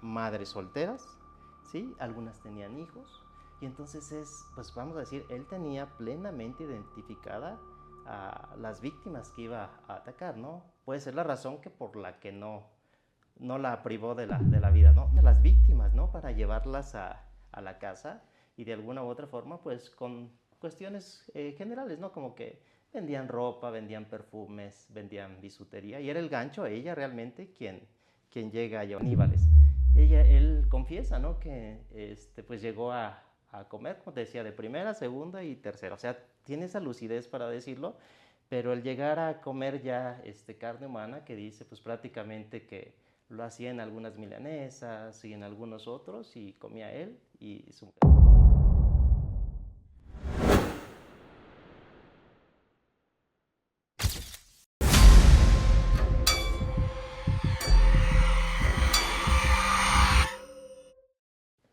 madres solteras, ¿sí? Algunas tenían hijos, y entonces pues vamos a decir, él tenía plenamente identificada a las víctimas que iba a atacar, ¿no? Puede ser la razón que por la que no la privó de la vida, ¿no? Las víctimas, ¿no? Para llevarlas a la casa y de alguna u otra forma, pues con cuestiones generales, ¿no? Como que vendían ropa, vendían perfumes, vendían bisutería y era el gancho, ella realmente quien llega a llevar Aníbales. Él confiesa, ¿no? Que pues llegó a comer, como te decía, de primera, segunda y tercera. O sea, tiene esa lucidez para decirlo, pero el llegar a comer ya carne humana, que dice pues prácticamente que lo hacía en algunas milanesas y en algunos otros, y comía él y su mujer.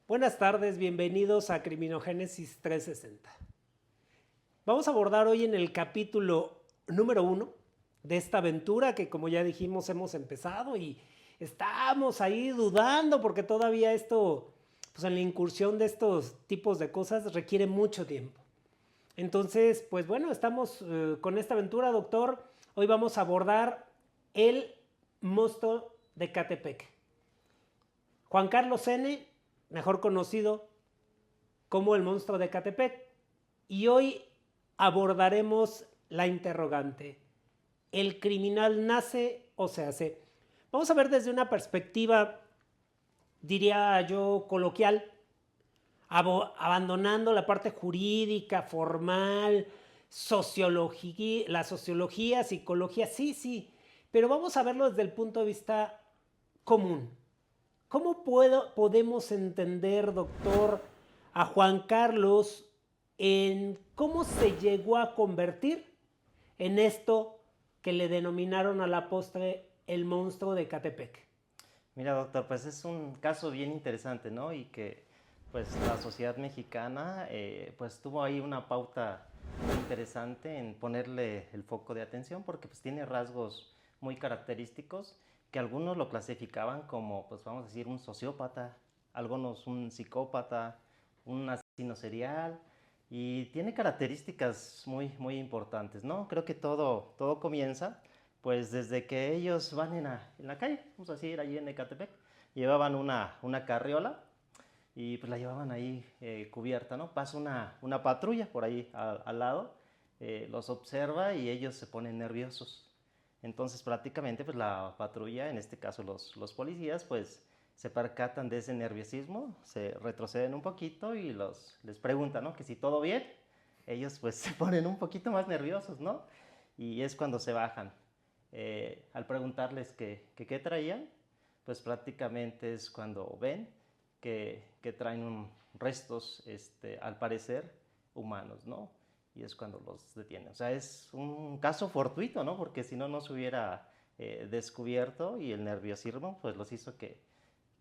Buenas tardes, bienvenidos a Criminogénesis 360. Vamos a abordar hoy en el capítulo número 1 de esta aventura que, como ya dijimos, hemos empezado y estamos ahí dudando porque todavía esto, pues en la incursión de estos tipos de cosas requiere mucho tiempo. Entonces, pues bueno, estamos con esta aventura, doctor. Hoy vamos a abordar el monstruo de Catepec. Juan Carlos N., mejor conocido como el monstruo de Catepec. Y hoy abordaremos la interrogante: ¿el criminal nace o se hace? Vamos a ver desde una perspectiva, diría yo, coloquial, abandonando la parte jurídica, formal, sociología, la sociología, psicología, sí, pero vamos a verlo desde el punto de vista común. ¿Cómo podemos entender, doctor, a Juan Carlos en cómo se llegó a convertir en esto que le denominaron a la postre el monstruo de Catepec? Mira, doctor, pues es un caso bien interesante, ¿no? Y que pues la sociedad mexicana pues tuvo ahí una pauta muy interesante en ponerle el foco de atención porque pues tiene rasgos muy característicos que algunos lo clasificaban como, pues vamos a decir, un sociópata, algunos un psicópata, un asesino serial, y tiene características muy importantes, ¿no? Creo que todo comienza pues desde que ellos van en la calle, vamos a decir, allí en Ecatepec, llevaban una carriola y pues la llevaban ahí cubierta, ¿no? Pasa una patrulla por ahí al lado, los observa y ellos se ponen nerviosos. Entonces prácticamente pues la patrulla, en este caso los policías, pues se percatan de ese nerviosismo, se retroceden un poquito y les preguntan, ¿no? Que si todo bien, ellos pues se ponen un poquito más nerviosos, ¿no? Y es cuando se bajan. Al preguntarles qué traían, pues prácticamente es cuando ven que traen restos, al parecer, humanos, ¿no? Y es cuando los detienen. O sea, es un caso fortuito, ¿no? Porque si no se hubiera descubierto y el nerviosismo, pues los hizo que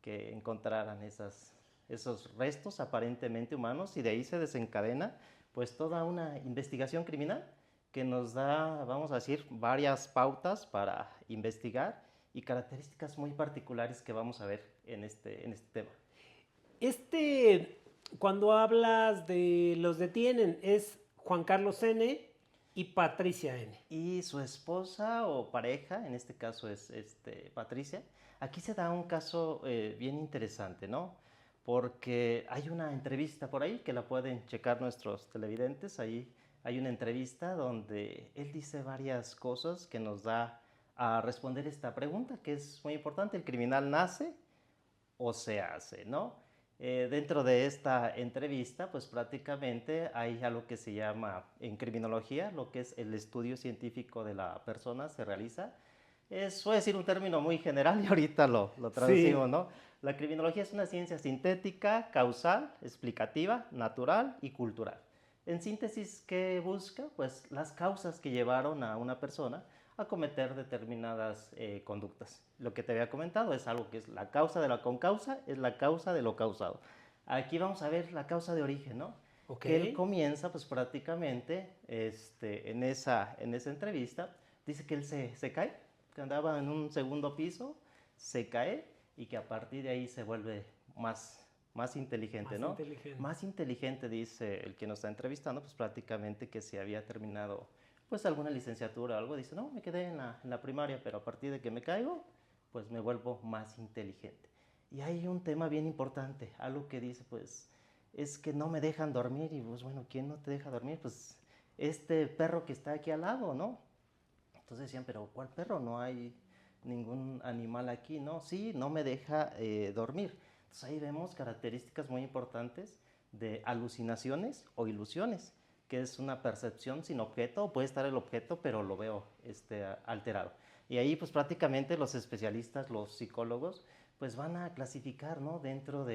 encontraran esos restos aparentemente humanos y de ahí se desencadena pues toda una investigación criminal que nos da, vamos a decir, varias pautas para investigar y características muy particulares que vamos a ver en este tema. Cuando hablas de los detienen, es Juan Carlos N. y Patricia N. Y su esposa o pareja, en este caso es Patricia. Aquí se da un caso bien interesante, ¿no? Porque hay una entrevista por ahí que la pueden checar nuestros televidentes. Ahí hay una entrevista donde él dice varias cosas que nos da a responder esta pregunta, que es muy importante: ¿el criminal nace o se hace, no? Dentro de esta entrevista, pues prácticamente hay algo que se llama en criminología, lo que es el estudio científico de la persona, se realiza. Suele decir un término muy general y ahorita lo traducimos, Sí. ¿no? La criminología es una ciencia sintética, causal, explicativa, natural y cultural. En síntesis, ¿qué busca? Pues las causas que llevaron a una persona a cometer determinadas conductas. Lo que te había comentado es algo que es la causa de la concausa, es la causa de lo causado. Aquí vamos a ver la causa de origen, ¿no? Ok. Que él comienza pues prácticamente en esa entrevista, dice que él se cae, que andaba en un segundo piso, se cae y que a partir de ahí se vuelve más inteligente, Más ¿no? inteligente. Más inteligente, dice el que nos está entrevistando, pues prácticamente que si había terminado pues alguna licenciatura o algo, dice, no, me quedé en la primaria, pero a partir de que me caigo, pues me vuelvo más inteligente. Y hay un tema bien importante, algo que dice, pues, es que no me dejan dormir, y pues bueno, ¿quién no te deja dormir? Pues este perro que está aquí al lado, ¿no? Entonces decían, pero ¿cuál perro? No hay ningún animal aquí, ¿no? Sí, no me deja dormir. Entonces ahí vemos características muy importantes de alucinaciones o ilusiones, que es una percepción sin objeto, o puede estar el objeto, pero lo veo alterado. Y ahí pues prácticamente los especialistas, los psicólogos, pues van a clasificar, ¿no? Dentro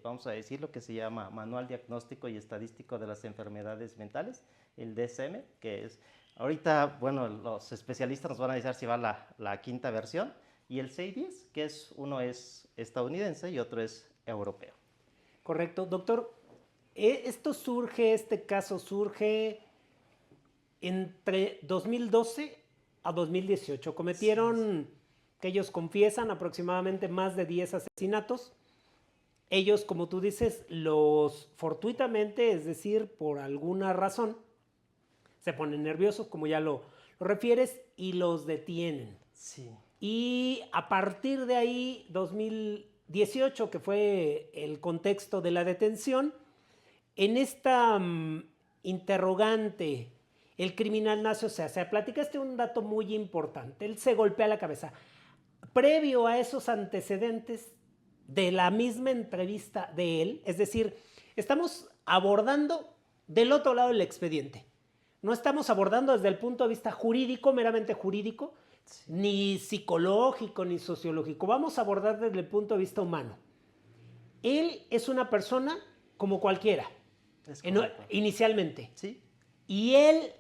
vamos a decir, lo que se llama Manual Diagnóstico y Estadístico de las Enfermedades Mentales, el DSM, que es, ahorita, bueno, los especialistas nos van a decir si va la quinta versión, y el 610, que uno es estadounidense y otro es europeo. Correcto. Doctor, este caso surge entre 2012 a 2018. Cometieron, que ellos confiesan, aproximadamente más de 10 asesinatos. Ellos, como tú dices, los fortuitamente, es decir, por alguna razón, se ponen nerviosos, como ya lo refieres, y los detienen. Sí. Y a partir de ahí, 2018, que fue el contexto de la detención, en esta interrogante, el criminal nace, o sea, platicaste un dato muy importante. Él se golpea la cabeza. Previo a esos antecedentes de la misma entrevista de él, es decir, estamos abordando del otro lado del expediente. No estamos abordando desde el punto de vista jurídico, meramente jurídico, Sí. ni psicológico, ni sociológico. Vamos a abordar desde el punto de vista humano. Él es una persona como cualquiera, inicialmente. Sí. Y él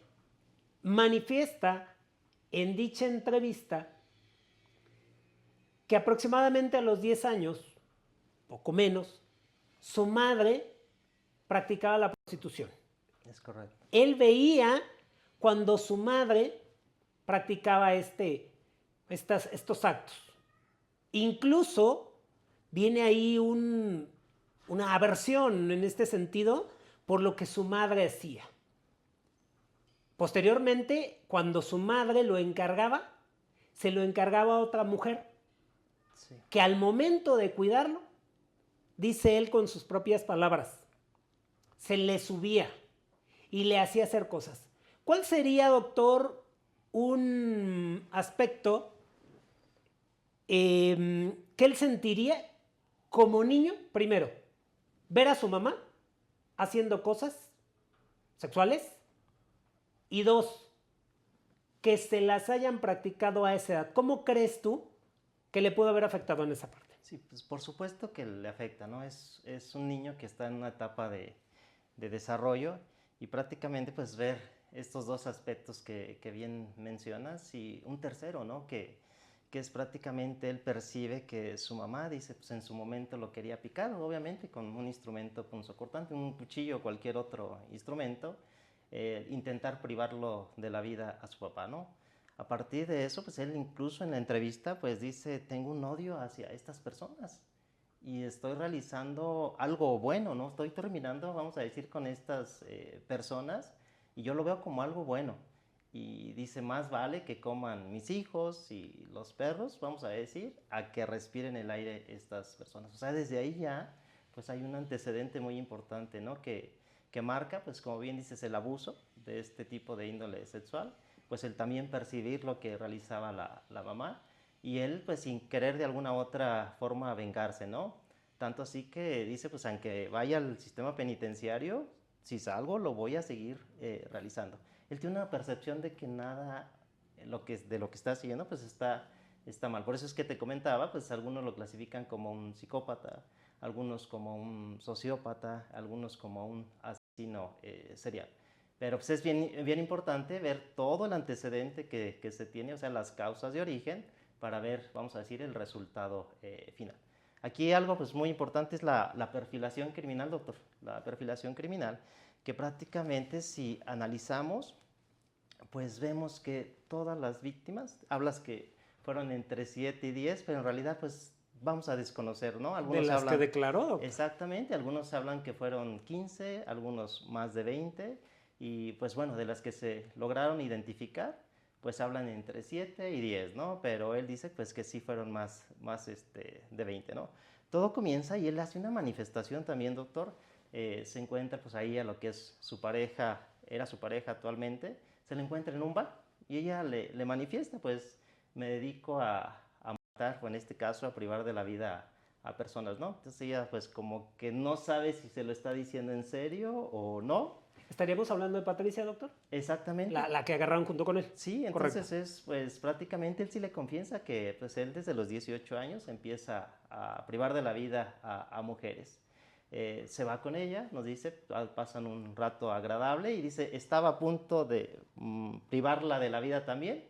manifiesta en dicha entrevista que aproximadamente a los 10 años, poco menos, su madre practicaba la prostitución. Es correcto. Él veía cuando su madre practicaba estos actos. Incluso viene ahí una aversión en este sentido por lo que su madre hacía. Posteriormente, cuando su madre lo encargaba, se lo encargaba a otra mujer, sí, que al momento de cuidarlo, dice él con sus propias palabras, se le subía y le hacía hacer cosas. ¿Cuál sería, doctor, un aspecto que él sentiría como niño? Primero, ver a su mamá haciendo cosas sexuales, y dos, que se las hayan practicado a esa edad. ¿Cómo crees tú que le pudo haber afectado en esa parte? Sí, pues por supuesto que le afecta, ¿no? Es un niño que está en una etapa de desarrollo, y prácticamente pues ver estos dos aspectos que bien mencionas, y un tercero, ¿no? Que es prácticamente él percibe que su mamá, dice, pues en su momento lo quería picar, obviamente con un instrumento punzocortante, un cuchillo o cualquier otro instrumento, intentar privarlo de la vida a su papá, ¿no? A partir de eso, pues él incluso en la entrevista, pues dice, tengo un odio hacia estas personas y estoy realizando algo bueno, ¿no? Estoy terminando, vamos a decir, con estas personas, y yo lo veo como algo bueno. Y dice, más vale que coman mis hijos y los perros, vamos a decir, a que respiren el aire estas personas. O sea, desde ahí ya, pues hay un antecedente muy importante, ¿no? Que marca, pues como bien dices, el abuso de este tipo de índole sexual, pues el también percibir lo que realizaba la mamá, y él pues sin querer de alguna otra forma vengarse, ¿no? Tanto así que dice, pues aunque vaya al sistema penitenciario, si salgo lo voy a seguir realizando. Él tiene una percepción de que nada de lo que está haciendo pues está mal. Por eso es que te comentaba, pues algunos lo clasifican como un psicópata, algunos como un sociópata, algunos como un asesino serial. Pero pues es bien importante ver todo el antecedente que se tiene, o sea, las causas de origen, para ver, vamos a decir, el resultado final. Aquí algo pues muy importante es la perfilación criminal, doctor. La perfilación criminal, que prácticamente si analizamos, pues vemos que todas las víctimas, hablas que fueron entre 7 y 10, pero en realidad pues vamos a desconocer, ¿no? De Algunos las que hablan, declaró, doctor. exactamente, algunos hablan que fueron 15, algunos más de 20, y pues bueno, de las que se lograron identificar, pues hablan entre 7 y 10, ¿no? Pero él dice pues que sí fueron más de 20, ¿no? Todo comienza y él hace una manifestación también, doctor. Se encuentra pues ahí a lo que es su pareja, era su pareja actualmente, se le encuentra en un bar y ella le manifiesta pues me dedico a matar, o en este caso a privar de la vida a personas, ¿no? Entonces ella pues como que no sabe si se lo está diciendo en serio o no. ¿Estaríamos hablando de Patricia, doctor? Exactamente. La que agarraron junto con él. Sí, Correcto. entonces es pues prácticamente él sí le confiesa que pues él desde los 18 años empieza a privar de la vida a mujeres. Se va con ella, nos dice, pasan un rato agradable y dice, estaba a punto de privarla de la vida también,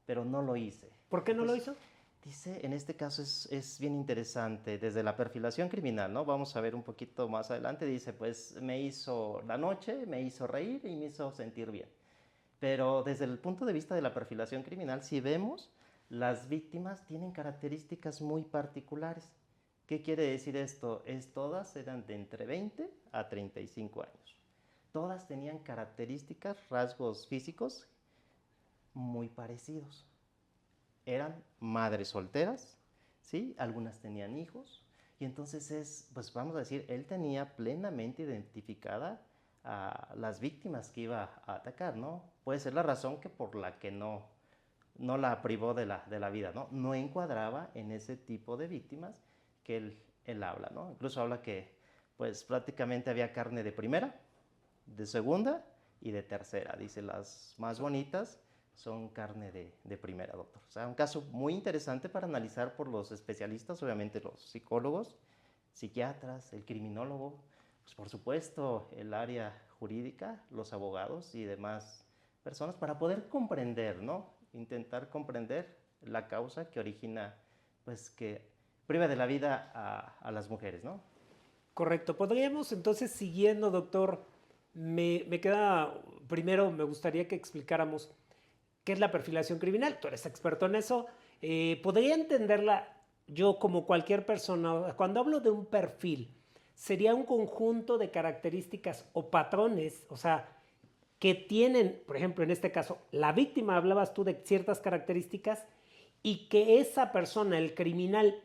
pero no lo hice. ¿Por qué no lo Entonces, hizo? dice, en este caso es bien interesante, desde la perfilación criminal, ¿no? Vamos a ver un poquito más adelante, dice, pues me hizo la noche, me hizo reír y me hizo sentir bien. Pero desde el punto de vista de la perfilación criminal, si vemos, las víctimas tienen características muy particulares. ¿Qué quiere decir esto? Todas eran de entre 20 a 35 años. Todas tenían características, rasgos físicos muy parecidos. Eran madres solteras, ¿sí? Algunas tenían hijos. Y entonces pues vamos a decir, él tenía plenamente identificada a las víctimas que iba a atacar, ¿no? Puede ser la razón que por la que no la privó de la vida, ¿no? No encuadraba en ese tipo de víctimas que él habla, ¿no? Incluso habla que pues prácticamente había carne de primera, de segunda y de tercera. Dice, las más bonitas son carne de primera, doctor. O sea, un caso muy interesante para analizar por los especialistas, obviamente los psicólogos, psiquiatras, el criminólogo, pues por supuesto el área jurídica, los abogados y demás personas para poder comprender, ¿no? Intentar comprender la causa que origina, pues que priva de la vida a las mujeres, ¿no? Correcto. Podríamos entonces, siguiendo, doctor, me queda, primero me gustaría que explicáramos qué es la perfilación criminal. Tú eres experto en eso. ¿Podría entenderla yo como cualquier persona? Cuando hablo de un perfil, sería un conjunto de características o patrones, o sea, que tienen, por ejemplo, en este caso, la víctima, hablabas tú de ciertas características y que esa persona, el criminal,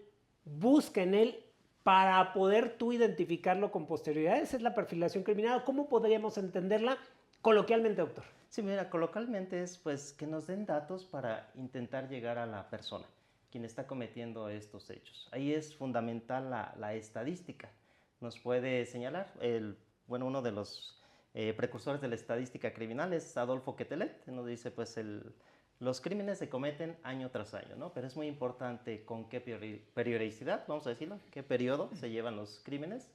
busca en él para poder tú identificarlo con posterioridad. Esa es la perfilación criminal. ¿Cómo podríamos entenderla coloquialmente, doctor? Sí, mira, coloquialmente es pues que nos den datos para intentar llegar a la persona, quien está cometiendo estos hechos. Ahí es fundamental la estadística. Nos puede señalar, bueno, uno de los precursores de la estadística criminal es Adolfo Quetelet, nos dice pues los crímenes se cometen año tras año, ¿no? Pero es muy importante con qué periodicidad, vamos a decirlo, qué periodo se llevan los crímenes,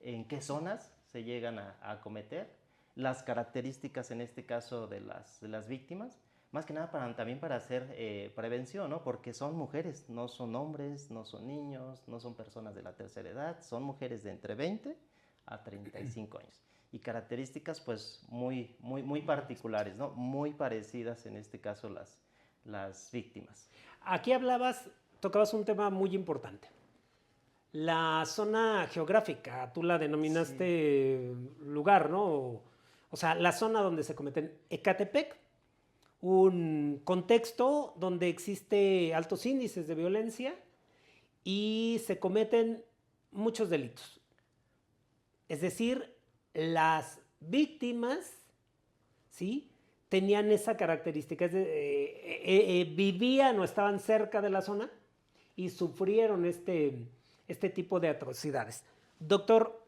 en qué zonas se llegan a cometer, las características en este caso de las víctimas, más que nada también para hacer prevención, ¿no? Porque son mujeres, no son hombres, no son niños, no son personas de la tercera edad, son mujeres de entre 20 a 35 años. Y características pues muy particulares, ¿no? Muy parecidas en este caso las víctimas. Aquí tocabas un tema muy importante. La zona geográfica, tú la denominaste lugar, ¿no? O sea, la zona donde se cometen Ecatepec, un contexto donde existe altos índices de violencia y se cometen muchos delitos. Es decir, las víctimas, ¿sí?, tenían esa característica, vivían o estaban cerca de la zona y sufrieron este tipo de atrocidades. Doctor,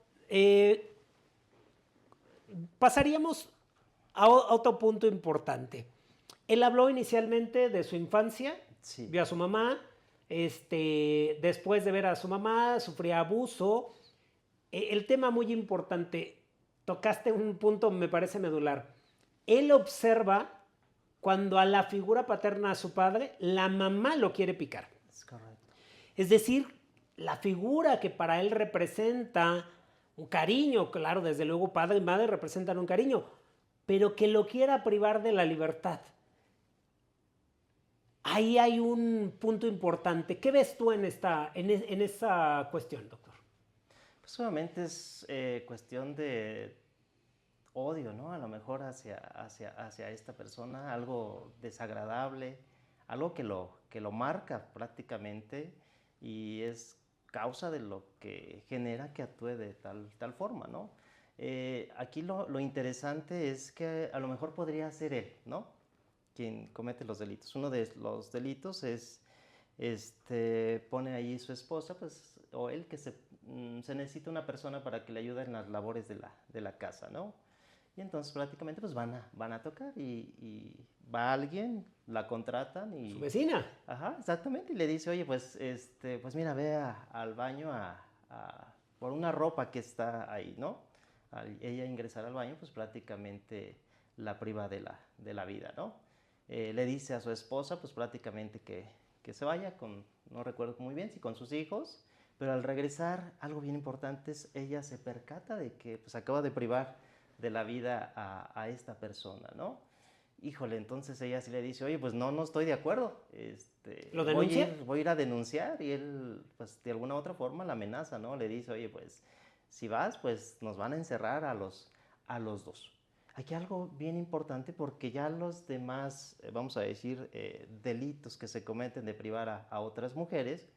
pasaríamos a otro punto importante. Él habló inicialmente de su infancia, sí. Vio a su mamá, después de ver a su mamá sufría abuso. El tema muy importante, tocaste un punto me parece medular. Él observa cuando a la figura paterna, a su padre, la mamá lo quiere picar. Es correcto. Es decir, la figura que para él representa un cariño, claro, desde luego padre y madre representan un cariño, pero que lo quiera privar de la libertad. ahí hay un punto importante. ¿Qué ves tú en esa cuestión, doctor? Pues obviamente es cuestión de odio, ¿no? A lo mejor hacia esta persona, algo desagradable, algo que lo marca prácticamente y es causa de lo que genera que actúe de tal forma, ¿no? Aquí lo interesante es que a lo mejor podría ser él, ¿no? Quien comete los delitos. Uno de los delitos es, pone ahí su esposa, pues, o él que se necesita una persona para que le ayude en las labores de la casa, ¿no? Y entonces prácticamente pues van a tocar y va alguien, la contratan Su y... vecina. Ajá, exactamente, y le dice, oye, pues, pues mira, ve al baño por una ropa que está ahí, ¿no? Al ella ingresar al baño, pues prácticamente la priva de la vida, ¿no? Le dice a su esposa, pues prácticamente que se vaya con, no recuerdo muy bien, si con sus hijos, pero al regresar, algo bien importante es, ella se percata de que pues acaba de privar de la vida a esta persona, ¿no? Híjole, entonces ella sí le dice, oye, pues no estoy de acuerdo, ¿Lo denuncia? voy a ir a denunciar, y él, pues de alguna u otra forma la amenaza, ¿no? Le dice, oye, pues si vas, pues nos van a encerrar a los dos. Aquí algo bien importante porque ya los demás, vamos a decir, delitos que se cometen de privar a otras mujeres,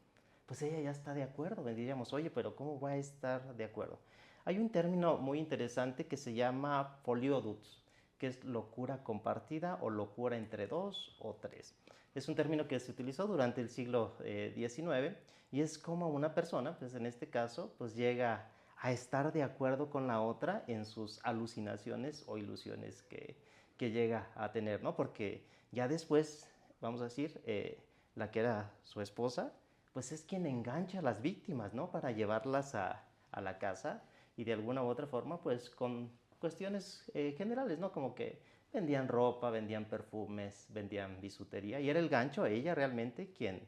pues ella ya está de acuerdo. Diríamos, oye, pero ¿cómo va a estar de acuerdo? Hay un término muy interesante que se llama polioduts, que es locura compartida o locura entre dos o tres. Es un término que se utilizó durante el siglo XIX y es como una persona, pues en este caso, pues llega a estar de acuerdo con la otra en sus alucinaciones o ilusiones que llega a tener, ¿no? Porque ya después, vamos a decir, la que era su esposa, pues es quien engancha a las víctimas, ¿no? Para llevarlas a la casa y de alguna u otra forma, pues con cuestiones generales, ¿no? Como que vendían ropa, vendían perfumes, vendían bisutería y era el gancho, ella realmente quien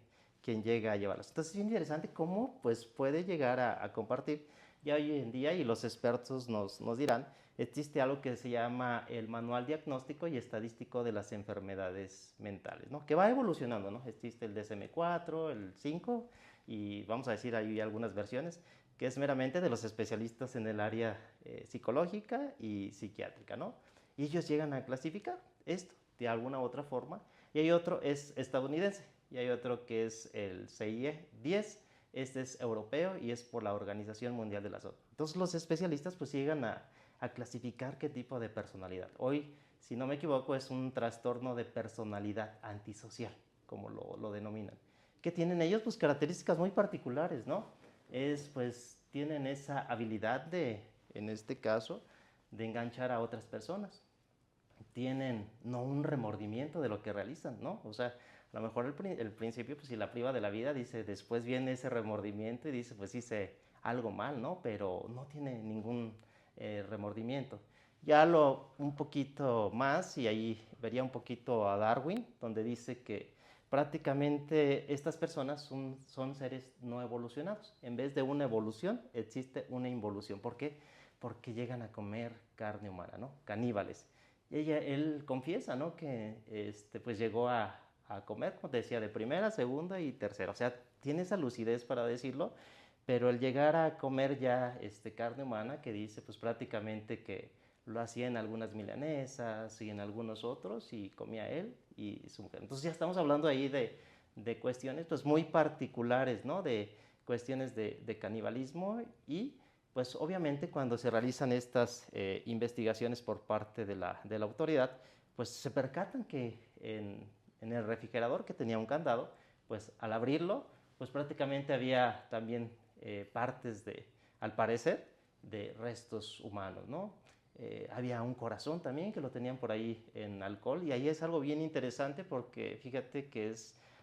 llega a llevarlas. Entonces es interesante cómo pues puede llegar a compartir. Ya hoy en día, y los expertos nos dirán, existe algo que se llama el Manual Diagnóstico y Estadístico de las Enfermedades Mentales, ¿no? Que va evolucionando, ¿no? Existe el DSM-4, el 5, y vamos a decir, hay algunas versiones, que es meramente de los especialistas en el área psicológica y psiquiátrica, ¿no? Y ellos llegan a clasificar esto de alguna u otra forma, y hay otro, es estadounidense, y hay otro que es el CIE-10, este es europeo y es por la Organización Mundial de la Salud. Entonces los especialistas pues llegan a clasificar qué tipo de personalidad. Hoy, si no me equivoco, es un trastorno de personalidad antisocial, como lo denominan. ¿Qué tienen ellos? Pues características muy particulares, ¿no? Pues tienen esa habilidad de, en este caso, de enganchar a otras personas. Tienen no un remordimiento de lo que realizan, ¿no? O sea, a lo mejor el principio, pues si la priva de la vida, dice, después viene ese remordimiento y dice, pues hice algo mal, ¿no? Pero no tiene ningún remordimiento. Ya un poquito más, y ahí vería un poquito a Darwin, donde dice que prácticamente estas personas son seres no evolucionados. En vez de una evolución, existe una involución. ¿Por qué? Porque llegan a comer carne humana, ¿no? Caníbales. Y él confiesa, ¿no? Que pues llegó a comer, como te decía, de primera, segunda y tercera. O sea, tiene esa lucidez para decirlo, pero el llegar a comer ya carne humana, que dice pues prácticamente que lo hacía en algunas milanesas y en algunos otros, y comía él y su mujer. Entonces ya estamos hablando ahí de cuestiones pues muy particulares, ¿no? De cuestiones de canibalismo y pues obviamente cuando se realizan estas investigaciones por parte de la autoridad, pues se percatan que en el refrigerador que tenía un candado, pues al abrirlo, pues prácticamente había también partes al parecer, de restos humanos, ¿no? Había un corazón también que lo tenían por ahí en alcohol y ahí es algo bien interesante porque fíjate que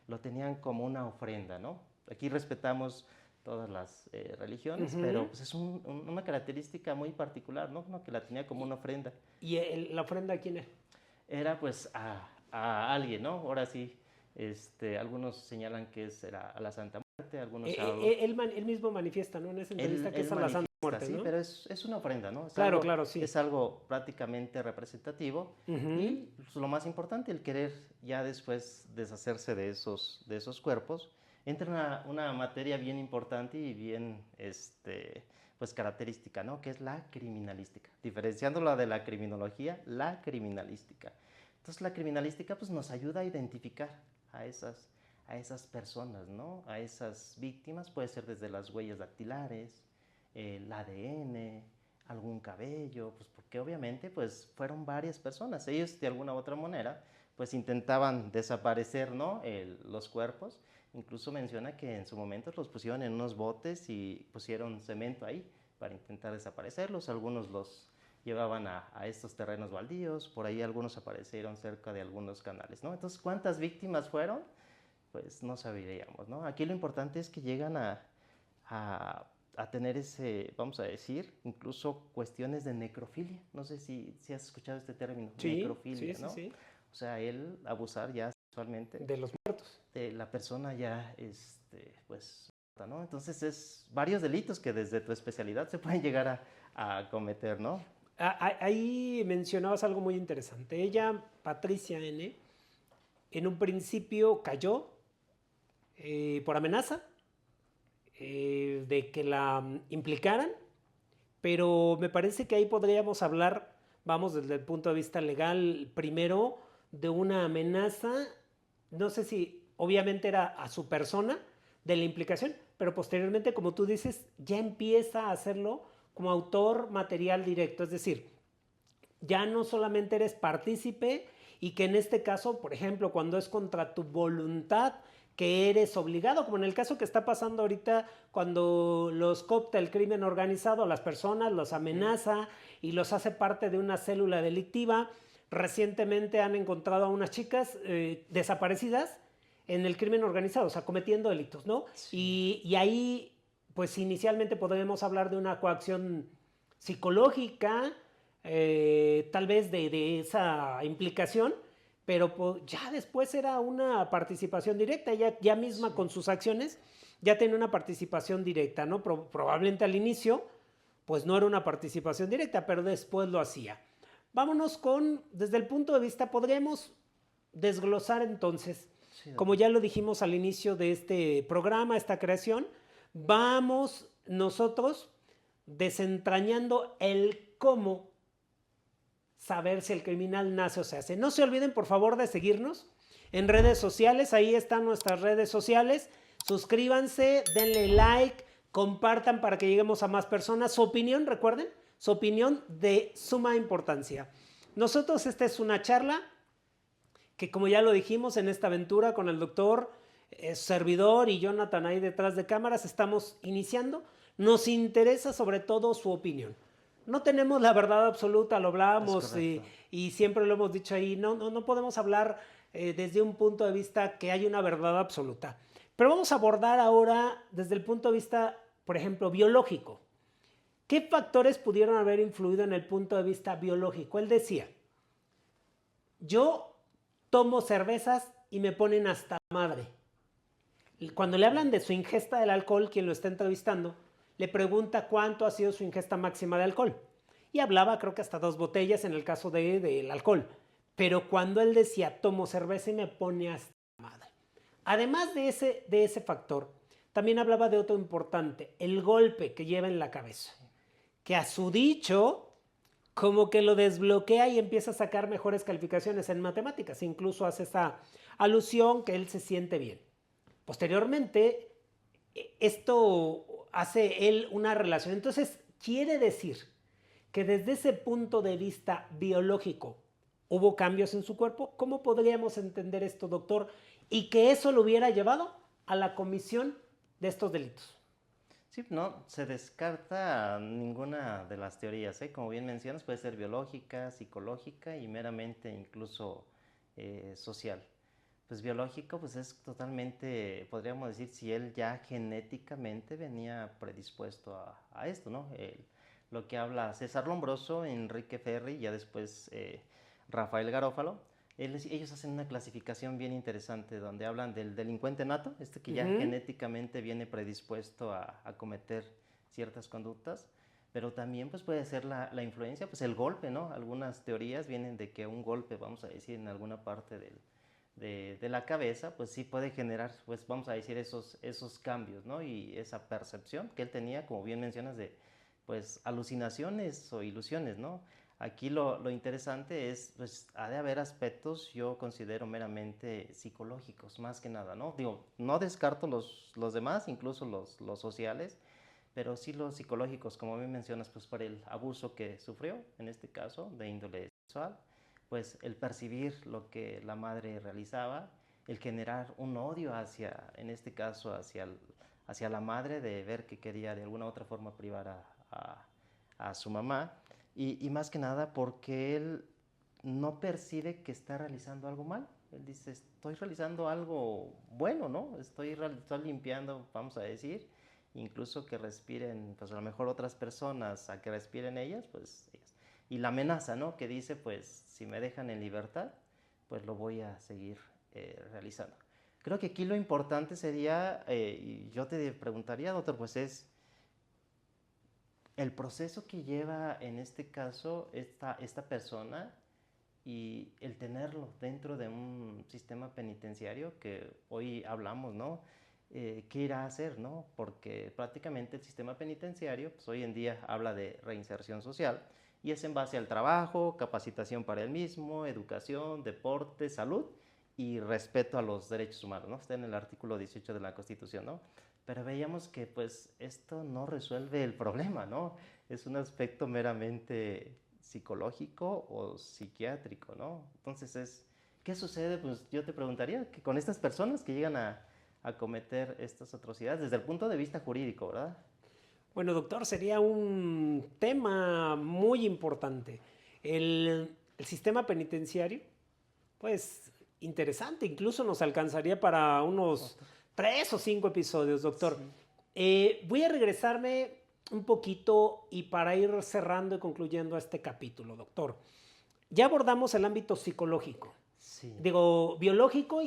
lo tenían como una ofrenda, ¿no? Aquí respetamos todas las religiones, pero pues es una característica muy particular, ¿no? Que la tenía como una ofrenda. ¿Y la ofrenda a quién era? Era pues a alguien, ¿no? Ahora sí, algunos señalan que era a la Santa Muerte, algunos Él mismo manifiesta, ¿no? En esa entrevista que es a la Santa muerte, sí, ¿no? pero es una ofrenda, ¿no? Claro, claro, sí. Es algo prácticamente representativo y pues, lo más importante, el querer ya después deshacerse de esos cuerpos, entra una materia bien importante y bien, pues característica, ¿no? Que es la criminalística, diferenciándola de la criminología, la criminalística. Entonces la criminalística pues nos ayuda a identificar a esas personas, ¿no? A esas víctimas, puede ser desde las huellas dactilares, el ADN, algún cabello, pues porque obviamente pues fueron varias personas. Ellos de alguna u otra manera pues intentaban desaparecer, ¿no? Los cuerpos. Incluso menciona que en su momento los pusieron en unos botes y pusieron cemento ahí para intentar desaparecerlos. Algunos los llevaban a estos terrenos baldíos, por ahí algunos aparecieron cerca de algunos canales, ¿no? Entonces, ¿cuántas víctimas fueron? Pues no sabríamos, ¿no? Aquí lo importante es que llegan a, a tener ese, vamos a decir, incluso cuestiones de necrofilia. No sé si has escuchado este término, Sí, necrofilia, sí, sí, ¿no? sí. O sea, él abusar ya sexualmente De los muertos. de la persona ya, pues, ¿no? Entonces es varios delitos que desde tu especialidad se pueden llegar a cometer, ¿no? Ahí mencionabas algo muy interesante. Ella, Patricia N., en un principio cayó por amenaza de que la implicaran, pero me parece que ahí podríamos hablar, vamos, desde el punto de vista legal, primero de una amenaza, no sé si obviamente era a su persona de la implicación, pero posteriormente, como tú dices, ya empieza a hacerlo como autor material directo, es decir, ya no solamente eres partícipe y que en este caso, por ejemplo, cuando es contra tu voluntad, que eres obligado, como en el caso que está pasando ahorita, cuando los coopta el crimen organizado a las personas, los amenaza y los hace parte de una célula delictiva. Recientemente han encontrado a unas chicas desaparecidas en el crimen organizado, o sea, cometiendo delitos, ¿no? Sí. Y ahí, pues inicialmente podremos hablar de una coacción psicológica, tal vez de esa implicación, pero pues, ya después era una participación directa, ella ya misma Sí. con sus acciones ya tenía una participación directa, ¿no? Probablemente al inicio, pues no era una participación directa, pero después lo hacía. Vámonos con, desde el punto de vista, podríamos desglosar entonces, Sí, como doctor. ya lo dijimos al inicio de este programa, esta creación, vamos nosotros desentrañando el cómo saber si el criminal nace o se hace. No se olviden, por favor, de seguirnos en redes sociales. Ahí están nuestras redes sociales. Suscríbanse, denle like, compartan para que lleguemos a más personas. Su opinión, recuerden, su opinión de suma importancia. Nosotros, esta es una charla que, como ya lo dijimos en esta aventura con el doctor, servidor y Jonathan ahí detrás de cámaras, estamos iniciando. Nos interesa sobre todo su opinión. No tenemos la verdad absoluta, lo hablábamos y siempre lo hemos dicho ahí, no podemos hablar desde un punto de vista que hay una verdad absoluta. Pero vamos a abordar ahora desde el punto de vista, por ejemplo, biológico. ¿Qué factores pudieron haber influido en el punto de vista biológico? Él decía, yo tomo cervezas y me ponen hasta la madre. Cuando le hablan de su ingesta del alcohol, quien lo está entrevistando, le pregunta cuánto ha sido su ingesta máxima de alcohol. Y hablaba, creo que hasta 2 botellas en el caso del alcohol. Pero cuando él decía, tomo cerveza y me pone hasta la madre. Además de ese factor, también hablaba de otro importante, el golpe que lleva en la cabeza. Que a su dicho, como que lo desbloquea y empieza a sacar mejores calificaciones en matemáticas. Incluso hace esa alusión que él se siente bien. Posteriormente, esto hace él una relación. Entonces, quiere decir que desde ese punto de vista biológico hubo cambios en su cuerpo. ¿Cómo podríamos entender esto, doctor? Y que eso lo hubiera llevado a la comisión de estos delitos. Sí, no se descarta ninguna de las teorías, ¿eh? Como bien mencionas, puede ser biológica, psicológica y meramente incluso social. Pues biológico, pues es totalmente, podríamos decir, si él ya genéticamente venía predispuesto a esto, ¿no? Lo que habla César Lombroso, Enrique Ferri, y ya después Rafael Garófalo, ellos hacen una clasificación bien interesante donde hablan del delincuente nato, que ya genéticamente viene predispuesto a cometer ciertas conductas, pero también pues puede ser la influencia, pues el golpe, ¿no? Algunas teorías vienen de que un golpe, vamos a decir, en alguna parte de la cabeza, pues sí puede generar, pues vamos a decir, esos cambios, ¿no? Y esa percepción que él tenía, como bien mencionas, de pues alucinaciones o ilusiones, ¿no? Aquí lo interesante es, pues ha de haber aspectos, yo considero meramente psicológicos, más que nada, ¿no? Digo, no descarto los demás, incluso los sociales, pero sí los psicológicos, como bien mencionas, pues por el abuso que sufrió, en este caso, de índole sexual, pues el percibir lo que la madre realizaba, el generar un odio hacia, en este caso, hacia la madre, de ver que quería de alguna u otra forma privar a su mamá, y más que nada porque él no percibe que está realizando algo mal. Él dice, estoy realizando algo bueno, ¿no? Estoy limpiando, vamos a decir, incluso que respiren, pues a lo mejor otras personas, a que respiren ellas, pues ellas. Y la amenaza, ¿no? Que dice, pues si me dejan en libertad, pues lo voy a seguir realizando. Creo que aquí lo importante sería, y yo te preguntaría, doctor, pues es el proceso que lleva en este caso esta persona y el tenerlo dentro de un sistema penitenciario que hoy hablamos, ¿no? ¿Qué irá a hacer, no? Porque prácticamente el sistema penitenciario, pues hoy en día habla de reinserción social y es en base al trabajo, capacitación para el mismo, educación, deporte, salud y respeto a los derechos humanos, ¿no? Está en el artículo 18 de la Constitución, ¿no? Pero veíamos que pues esto no resuelve el problema, ¿no? Es un aspecto meramente psicológico o psiquiátrico, ¿no? Entonces ¿qué sucede? Pues yo te preguntaría que con estas personas que llegan a cometer estas atrocidades desde el punto de vista jurídico, ¿verdad? Bueno, doctor, sería un tema muy importante. El sistema penitenciario, pues interesante, incluso nos alcanzaría para unos 3 o 5 episodios, doctor. Sí. Voy a regresarme un poquito y para ir cerrando y concluyendo este capítulo, doctor. Ya abordamos el ámbito psicológico. Sí. Digo, biológico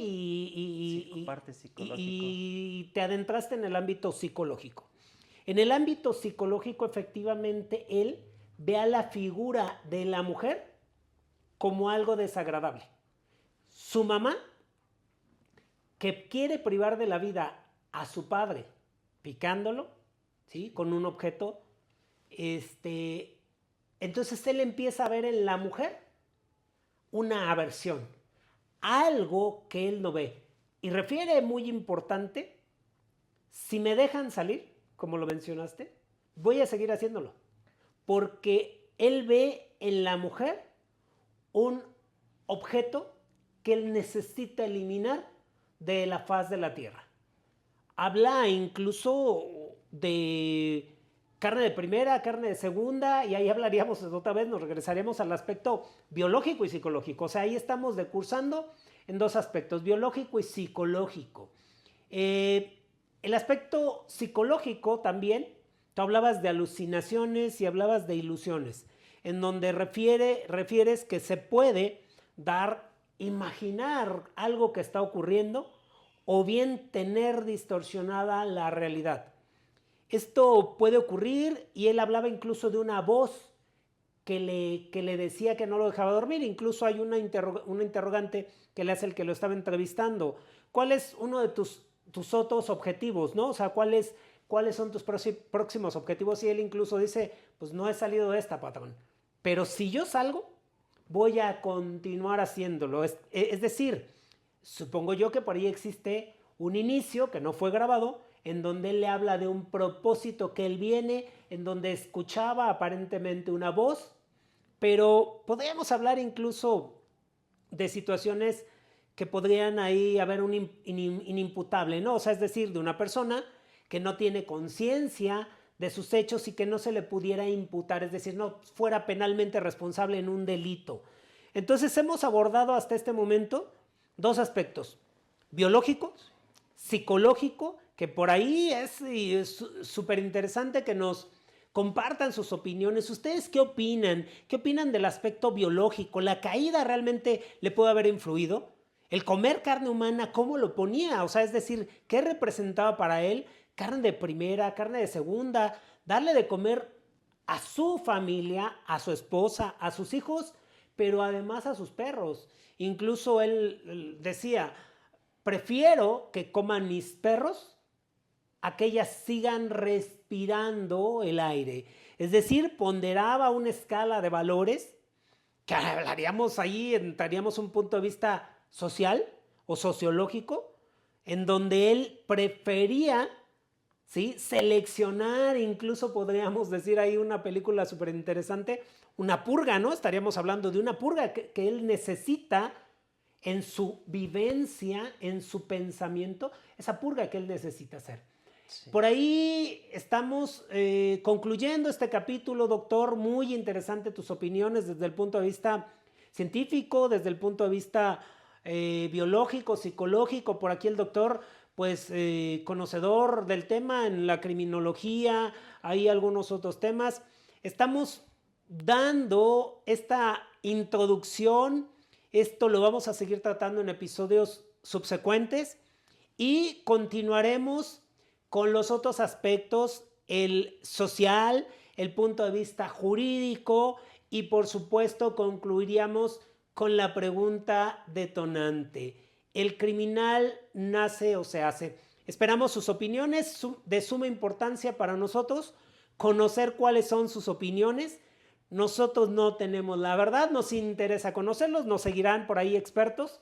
Parte psicológico. y te adentraste en el ámbito psicológico. En el ámbito psicológico, efectivamente, él ve a la figura de la mujer como algo desagradable. Su mamá, que quiere privar de la vida a su padre picándolo, ¿sí? Con un objeto, entonces él empieza a ver en la mujer una aversión, algo que él no ve. Y refiere, muy importante, si me dejan salir, como lo mencionaste, voy a seguir haciéndolo. Porque él ve en la mujer un objeto que él necesita eliminar de la faz de la tierra. Habla incluso de carne de primera, carne de segunda, y ahí hablaríamos otra vez, nos regresaremos al aspecto biológico y psicológico. O sea, ahí estamos decursando en 2 aspectos, biológico y psicológico. El aspecto psicológico también, tú hablabas de alucinaciones y hablabas de ilusiones, en donde refieres que se puede imaginar algo que está ocurriendo o bien tener distorsionada la realidad. Esto puede ocurrir y él hablaba incluso de una voz que le decía que no lo dejaba dormir. Incluso hay una interrogante que le hace el que lo estaba entrevistando. ¿Cuál es uno de tus otros objetivos, ¿no? O sea, ¿cuáles son tus próximos objetivos? Y él incluso dice, pues no he salido de esta, patrón. Pero si yo salgo, voy a continuar haciéndolo. Es decir, supongo yo que por ahí existe un inicio que no fue grabado, en donde él le habla de un propósito que él viene, en donde escuchaba aparentemente una voz, pero podríamos hablar incluso de situaciones que podrían ahí haber un inimputable, ¿no? O sea, es decir, de una persona que no tiene conciencia de sus hechos y que no se le pudiera imputar, es decir, no fuera penalmente responsable en un delito. Entonces hemos abordado hasta este momento 2 aspectos, biológico, psicológico, que por ahí es súper interesante que nos compartan sus opiniones. ¿Ustedes qué opinan? ¿Qué opinan del aspecto biológico? ¿La caída realmente le puede haber influido? ¿El comer carne humana, cómo lo ponía? O sea, es decir, ¿qué representaba para él? Carne de primera, carne de segunda, darle de comer a su familia, a su esposa, a sus hijos, pero además a sus perros. Incluso él decía, prefiero que coman mis perros a que ellas sigan respirando el aire. Es decir, ponderaba una escala de valores que hablaríamos ahí, entraríamos un punto de vista social o sociológico, en donde él prefería, ¿sí?, seleccionar, incluso podríamos decir ahí una película súper interesante, una purga, ¿no? Estaríamos hablando de una purga que él necesita en su vivencia, en su pensamiento, esa purga que él necesita hacer. Sí. Por ahí estamos concluyendo este capítulo, doctor. Muy interesante tus opiniones desde el punto de vista científico, desde el punto de vista biológico, psicológico. Por aquí el doctor, pues conocedor del tema en la criminología, hay algunos otros temas. Estamos dando esta introducción, esto lo vamos a seguir tratando en episodios subsecuentes y continuaremos con los otros aspectos, el social, el punto de vista jurídico y por supuesto concluiríamos con la pregunta detonante. ¿El criminal nace o se hace? Esperamos sus opiniones, de suma importancia para nosotros, conocer cuáles son sus opiniones. Nosotros no tenemos la verdad, nos interesa conocerlos, nos seguirán por ahí expertos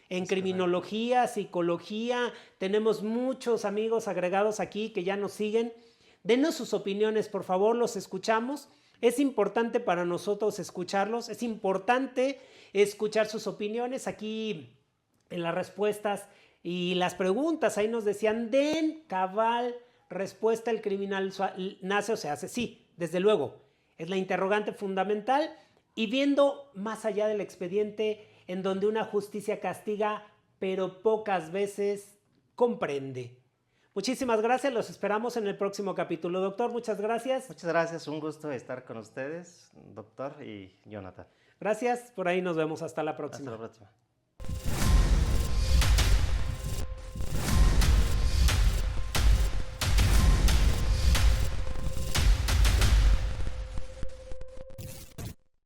en criminología, psicología. Tenemos muchos amigos agregados aquí que ya nos siguen. Denos sus opiniones, por favor, los escuchamos. Es importante para nosotros escucharlos, es importante escuchar sus opiniones. Aquí en las respuestas y las preguntas, ahí nos decían, den cabal respuesta, ¿el criminal nace o se hace? Sí, desde luego, es la interrogante fundamental y viendo más allá del expediente en donde una justicia castiga, pero pocas veces comprende. Muchísimas gracias, los esperamos en el próximo capítulo. Doctor, muchas gracias. Muchas gracias, un gusto estar con ustedes, doctor y Jonathan. Gracias, por ahí nos vemos, hasta la próxima. Hasta la próxima.